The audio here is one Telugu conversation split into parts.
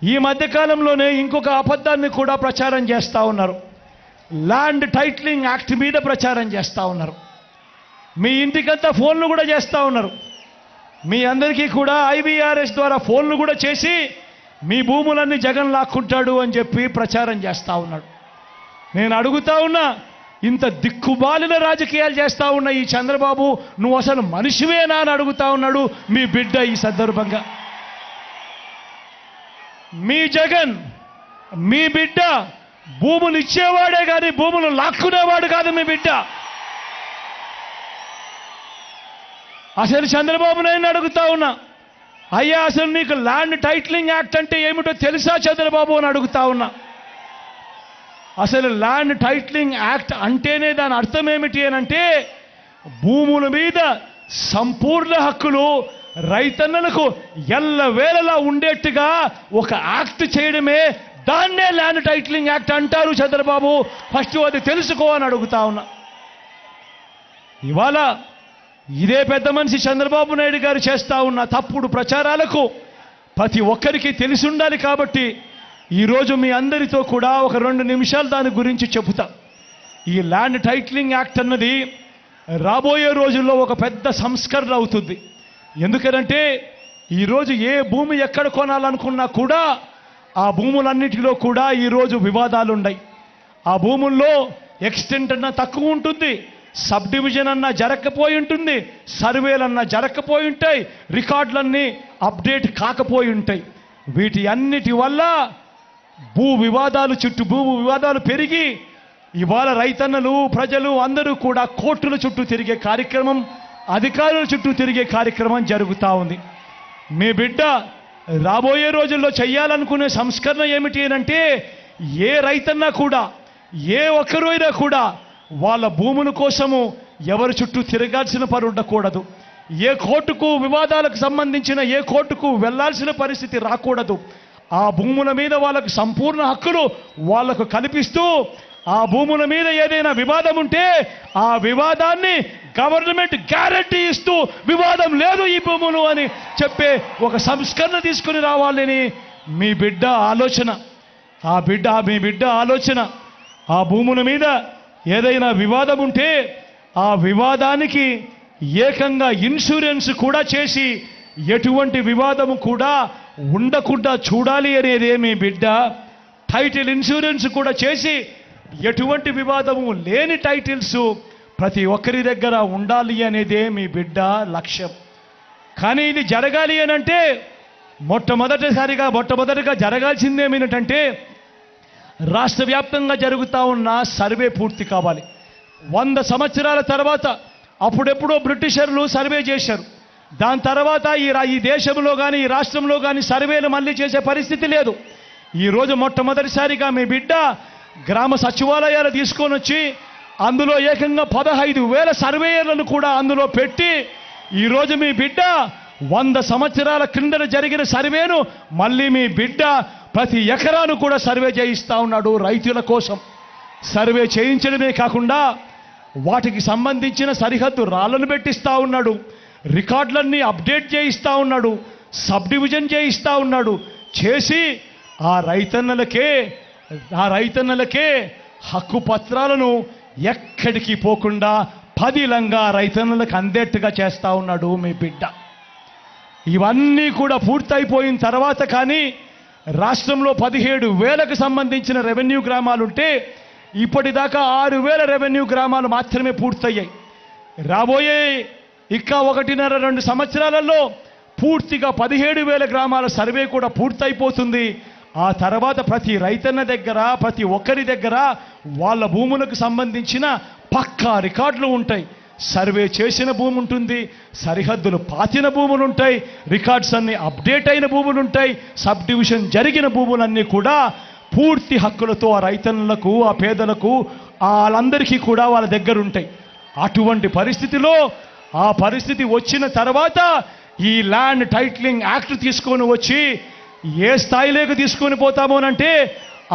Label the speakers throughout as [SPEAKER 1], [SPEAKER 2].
[SPEAKER 1] ఈ మధ్య కాలంలోనే ఇంకొక అబద్ధాన్ని కూడా ప్రచారం చేస్తూ ఉన్నారు. ల్యాండ్ టైటిలింగ్ యాక్ట్ మీద ప్రచారం చేస్తూ ఉన్నారు. మీ ఇంటికంతా ఫోన్లు కూడా చేస్తూ ఉన్నారు. మీ అందరికీ కూడా IVRS ద్వారా ఫోన్లు కూడా చేసి మీ భూములన్నీ జగన్ లాక్కుంటాడు అని చెప్పి ప్రచారం చేస్తూ ఉన్నాడు. నేను అడుగుతా ఉన్నా, ఇంత దిక్కుబాలిన రాజకీయాలు చేస్తూ ఉన్న ఈ చంద్రబాబు, నువ్వు అసలు మనిషివేనా అని అడుగుతా ఉన్నాడు మీ బిడ్డ. ఈ సందర్భంగా మీ జగన్, మీ బిడ్డ భూములు ఇచ్చేవాడే కానీ భూములు లాక్కునేవాడు కాదు మీ బిడ్డ. అసలు చంద్రబాబు నాయుడు అడుగుతా ఉన్నా, అయ్యా అసలు నీకు ల్యాండ్ టైటిలింగ్ యాక్ట్ అంటే ఏమిటో తెలుసా చంద్రబాబు అని అడుగుతా ఉన్నా. అసలు ల్యాండ్ టైటిలింగ్ యాక్ట్ అంటేనే దాని అర్థం ఏమిటి అని అంటే, భూముల మీద సంపూర్ణ హక్కులు రైతన్నలకు ఎల్లవేళలా ఉండేట్టుగా ఒక యాక్ట్ చేయడమే, దాన్నే ల్యాండ్ టైటిలింగ్ యాక్ట్ అంటారు చంద్రబాబు. ఫస్ట్ అది తెలుసుకో అని అడుగుతా ఉన్నా. ఇవాళ ఇదే పెద్ద మనిషి చంద్రబాబు నాయుడు గారు చేస్తూ ఉన్న తప్పుడు ప్రచారాలకు ప్రతి ఒక్కరికి తెలిసి ఉండాలి. కాబట్టి ఈరోజు మీ అందరితో కూడా ఒక 2 నిమిషాలు దాని గురించి చెబుతా. ఈ ల్యాండ్ టైటిలింగ్ యాక్ట్ అన్నది రాబోయే రోజుల్లో ఒక పెద్ద సంస్కరణ అవుతుంది. ఎందుకనంటే ఈరోజు ఏ భూమి ఎక్కడ కొనాలనుకున్నా కూడా ఆ భూములన్నిటిలో కూడా ఈరోజు వివాదాలు ఉన్నాయి. ఆ భూముల్లో ఎక్స్టెంట్ అన్నా తక్కువ ఉంటుంది, సబ్ డివిజన్ అన్నా జరగకపోయి ఉంటుంది, సర్వేలన్నా జరగకపోయి ఉంటాయి, రికార్డులన్నీ అప్డేట్ కాకపోయి ఉంటాయి. వీటి అన్నిటి వల్ల భూ వివాదాలు పెరిగి ఇవాళ రైతన్నలు, ప్రజలు అందరూ కూడా కోర్టుల చుట్టూ తిరిగే కార్యక్రమం, అధికారుల చుట్టూ తిరిగే కార్యక్రమం జరుగుతూ ఉంది. మీ బిడ్డ రాబోయే రోజుల్లో చేయాలనుకునే సంస్కరణ ఏమిటి అంటే, ఏ రైతన్నా కూడా, ఏ ఒక్కరైనా కూడా వాళ్ళ భూముల కోసము ఎవరి చుట్టూ తిరగాల్సిన పని ఉండకూడదు. ఏ కోర్టుకు వివాదాలకు సంబంధించిన ఏ కోర్టుకు వెళ్లాల్సిన పరిస్థితి రాకూడదు. ఆ భూముల మీద వాళ్ళకు సంపూర్ణ హక్కులు వాళ్లకు కల్పిస్తూ, ఆ భూముల మీద ఏదైనా వివాదం ఉంటే ఆ వివాదాన్ని గవర్నమెంట్ గ్యారంటీ ఇస్తూ, వివాదం లేదు ఈ భూములు అని చెప్పే ఒక సంస్కరణ తీసుకుని రావాలని మీ బిడ్డ ఆలోచన. మీ బిడ్డ ఆలోచన ఆ భూముల మీద ఏదైనా వివాదం ఉంటే ఆ వివాదానికి ఏకంగా ఇన్సూరెన్స్ కూడా చేసి ఎటువంటి వివాదము కూడా ఉండకుండా చూడాలి అనేదే మీ బిడ్డ. టైటిల్ ఇన్సూరెన్స్ కూడా చేసి ఎటువంటి వివాదము లేని టైటిల్స్ ప్రతి ఒక్కరి దగ్గర ఉండాలి అనేదే మీ బిడ్డ లక్ష్యం. కానీ ఇది జరగాలి అని అంటే మొట్టమొదటిగా జరగాల్సిందేమిటంటే, రాష్ట్ర వ్యాప్తంగా జరుగుతూ ఉన్న సర్వే పూర్తి కావాలి. 100 సంవత్సరాల తర్వాత అప్పుడెప్పుడో బ్రిటిషర్లు సర్వే చేశారు. దాని తర్వాత ఈ దేశంలో కానీ ఈ రాష్ట్రంలో కానీ సర్వేలు మళ్ళీ చేసే పరిస్థితి లేదు. ఈరోజు మొట్టమొదటిసారిగా మీ బిడ్డ గ్రామ సచివాలయాలు తీసుకొని వచ్చి అందులో ఏకంగా 15,000 సర్వేయర్లను కూడా అందులో పెట్టి ఈరోజు మీ బిడ్డ 100 సంవత్సరాల క్రిందట జరిగిన సర్వేను మళ్ళీ మీ బిడ్డ ప్రతి ఎకరాను కూడా సర్వే చేయిస్తూ ఉన్నాడు. రైతుల కోసం సర్వే చేయించడమే కాకుండా వాటికి సంబంధించిన సరిహద్దు రాళ్లను పెట్టిస్తూ ఉన్నాడు, రికార్డులన్నీ అప్డేట్ చేయిస్తూ ఉన్నాడు, సబ్ డివిజన్ చేయిస్తూ ఉన్నాడు. చేసి ఆ రైతన్నలకే హక్కు పత్రాలను ఎక్కడికి పోకుండా పదిలంగా రైతన్నలకు అందేట్టుగా చేస్తూ ఉన్నాడు మీ బిడ్డ. ఇవన్నీ కూడా పూర్తయిపోయిన తర్వాత కానీ రాష్ట్రంలో 17,000కు సంబంధించిన రెవెన్యూ గ్రామాలుంటే ఇప్పటిదాకా 6,000 రెవెన్యూ గ్రామాలు మాత్రమే పూర్తయ్యాయి. రాబోయే 1.5-2 సంవత్సరాలలో పూర్తిగా 17,000 గ్రామాల సర్వే కూడా పూర్తయిపోతుంది. ఆ తర్వాత ప్రతి రైతన్న దగ్గర, ప్రతి ఒక్కరి దగ్గర వాళ్ళ భూములకు సంబంధించిన పక్కా రికార్డులు ఉంటాయి. సర్వే చేసిన భూమి ఉంటుంది, సరిహద్దులు పాతిన భూములు ఉంటాయి, రికార్డ్స్ అన్నీ అప్డేట్ అయిన భూములు ఉంటాయి, సబ్ డివిజన్ జరిగిన భూములన్నీ కూడా పూర్తి హక్కులతో ఆ రైతన్నులకు, ఆ పేదలకు, వాళ్ళందరికీ కూడా వాళ్ళ దగ్గర ఉంటాయి. అటువంటి పరిస్థితిలో ఆ పరిస్థితి వచ్చిన తర్వాత ఈ ల్యాండ్ టైటిలింగ్ యాక్ట్ తీసుకొని వచ్చి ఏ స్థాయిలోకి తీసుకొని పోతామోనంటే,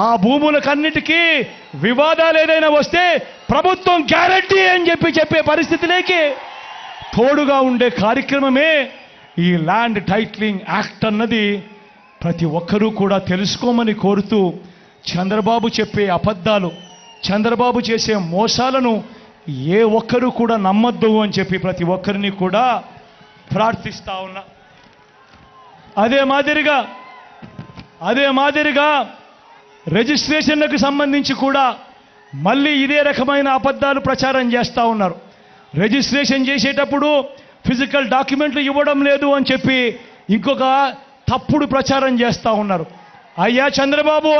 [SPEAKER 1] ఆ భూములకన్నిటికీ వివాదాలు ఏదైనా వస్తే ప్రభుత్వం గ్యారంటీ అని చెప్పే పరిస్థితిలోకి తోడుగా ఉండే కార్యక్రమమే ఈ ల్యాండ్ టైటిలింగ్ యాక్ట్ అన్నది ప్రతి ఒక్కరూ కూడా తెలుసుకోమని కోరుతూ చంద్రబాబు చెప్పే అబద్ధాలు, చంద్రబాబు చేసే మోసాలను ఏ ఒక్కరూ కూడా నమ్మొద్దు అని చెప్పి ప్రతి ఒక్కరిని కూడా ప్రార్థిస్తా ఉన్నా. అదే మాదిరిగా రిజిస్ట్రేషన్లకు సంబంధించి కూడా మళ్ళీ ఇదే రకమైన అబద్ధాలు ప్రచారం చేస్తూ ఉన్నారు. రిజిస్ట్రేషన్ చేసేటప్పుడు ఫిజికల్ డాక్యుమెంట్లు ఇవ్వడం లేదు అని చెప్పి ఇంకొక తప్పుడు ప్రచారం చేస్తూ ఉన్నారు. అయ్యా చంద్రబాబు,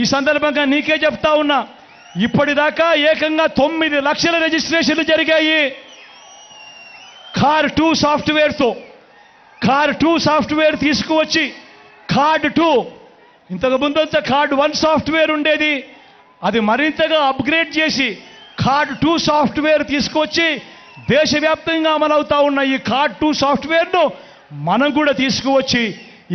[SPEAKER 1] ఈ సందర్భంగా నీకే చెప్తా ఉన్నా, ఇప్పటిదాకా ఏకంగా 9 లక్షల రిజిస్ట్రేషన్లు జరిగాయి కార్ 2 సాఫ్ట్వేర్తో. కార్ 2 సాఫ్ట్వేర్ తీసుకువచ్చి కార్డ్ 2, ఇంతకు ముందంతా కార్డ్ 1 సాఫ్ట్వేర్ ఉండేది, అది మరింతగా అప్గ్రేడ్ చేసి కార్డ్ 2 సాఫ్ట్వేర్ తీసుకువచ్చి దేశవ్యాప్తంగా అమలవుతా ఉన్న ఈ కార్డ్ 2 సాఫ్ట్వేర్ను మనం కూడా తీసుకువచ్చి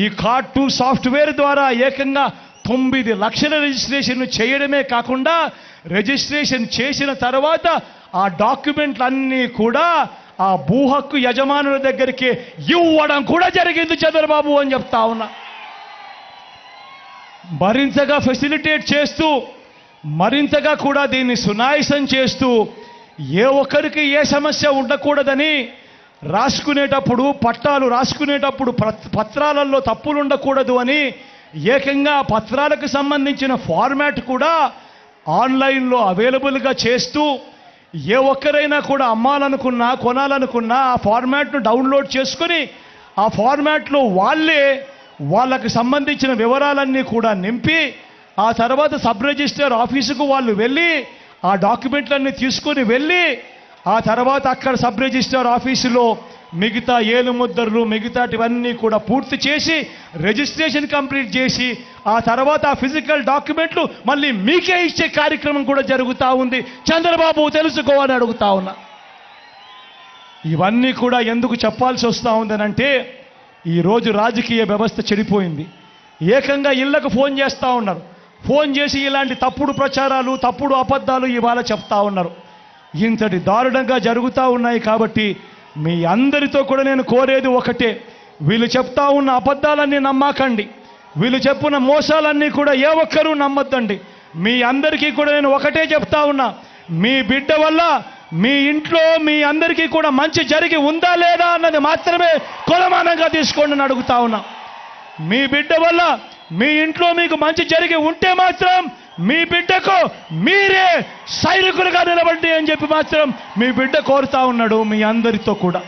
[SPEAKER 1] ఈ కార్డ్ 2 సాఫ్ట్వేర్ ద్వారా ఏకంగా 9 లక్షల రిజిస్ట్రేషన్ చేయడమే కాకుండా రిజిస్ట్రేషన్ చేసిన తర్వాత ఆ డాక్యుమెంట్లన్నీ కూడా ఆ భూ హక్కు యజమానుల దగ్గరికి ఇవ్వడం కూడా జరిగింది చంద్రబాబు అని చెప్తా ఉన్నా. మరింతగా ఫెసిలిటేట్ చేస్తూ, మరింతగా కూడా దీన్ని సునాయాసం చేస్తూ, ఏ ఒక్కరికి ఏ సమస్య ఉండకూడదని రాసుకునేటప్పుడు, పట్టాలు రాసుకునేటప్పుడు పత్రాలలో తప్పులు ఉండకూడదు అని ఏకంగా పత్రాలకు సంబంధించిన ఫార్మాట్ కూడా ఆన్లైన్లో అవైలబుల్గా చేస్తూ, ఏ ఒక్కరైనా కూడా అమ్మాలనుకున్నా, కొనాలనుకున్నా ఆ ఫార్మాట్ను డౌన్లోడ్ చేసుకుని ఆ ఫార్మాట్లో వాళ్ళకు సంబంధించిన వివరాలన్నీ కూడా నింపి ఆ తర్వాత సబ్ రిజిస్టర్ ఆఫీసుకు వాళ్ళు వెళ్ళి ఆ డాక్యుమెంట్లన్నీ తీసుకొని వెళ్ళి ఆ తర్వాత అక్కడ సబ్ రిజిస్టర్ ఆఫీసులో మిగతా ఏలుముద్రలు మిగతాటివన్నీ కూడా పూర్తి చేసి రిజిస్ట్రేషన్ కంప్లీట్ చేసి ఆ తర్వాత ఆ ఫిజికల్ డాక్యుమెంట్లు మళ్ళీ మీకే ఇచ్చే కార్యక్రమం కూడా జరుగుతూ ఉంది. చంద్రబాబు తెలుసుకోవాలని అడుగుతా ఉన్నా. ఇవన్నీ కూడా ఎందుకు చెప్పాల్సి వస్తూ ఉందనంటే, ఈరోజు రాజకీయ వ్యవస్థ చెడిపోయింది. ఏకంగా ఇళ్లకు ఫోన్ చేస్తూ ఉన్నారు. ఫోన్ చేసి ఇలాంటి తప్పుడు ప్రచారాలు, తప్పుడు అబద్ధాలు ఇవాళ చెప్తా ఉన్నారు. ఇంతటి దారుణంగా జరుగుతూ ఉన్నాయి. కాబట్టి మీ అందరితో కూడా నేను కోరేది ఒకటే, వీళ్ళు చెప్తా ఉన్న అబద్ధాలన్నీ నమ్మకండి, వీళ్ళు చెప్పున్న మోసాలన్నీ కూడా ఏ ఒక్కరూ నమ్మొద్దండి. మీ అందరికీ కూడా నేను ఒకటే చెప్తా ఉన్నా, మీ బిడ్డ వల్ల మీ ఇంట్లో మీ అందరికీ కూడా మంచి జరిగి ఉందా లేదా అన్నది మాత్రమే కొలమానంగా తీసుకోండి అని అడుగుతా ఉన్నా. మీ బిడ్డ వల్ల మీ ఇంట్లో మీకు మంచి జరిగి ఉంటే మాత్రం మీ బిడ్డకు మీరే సైనికులుగా నిలబడి అని చెప్పి మాత్రం మీ బిడ్డ కోరుతా ఉన్నాడు మీ అందరితో కూడా.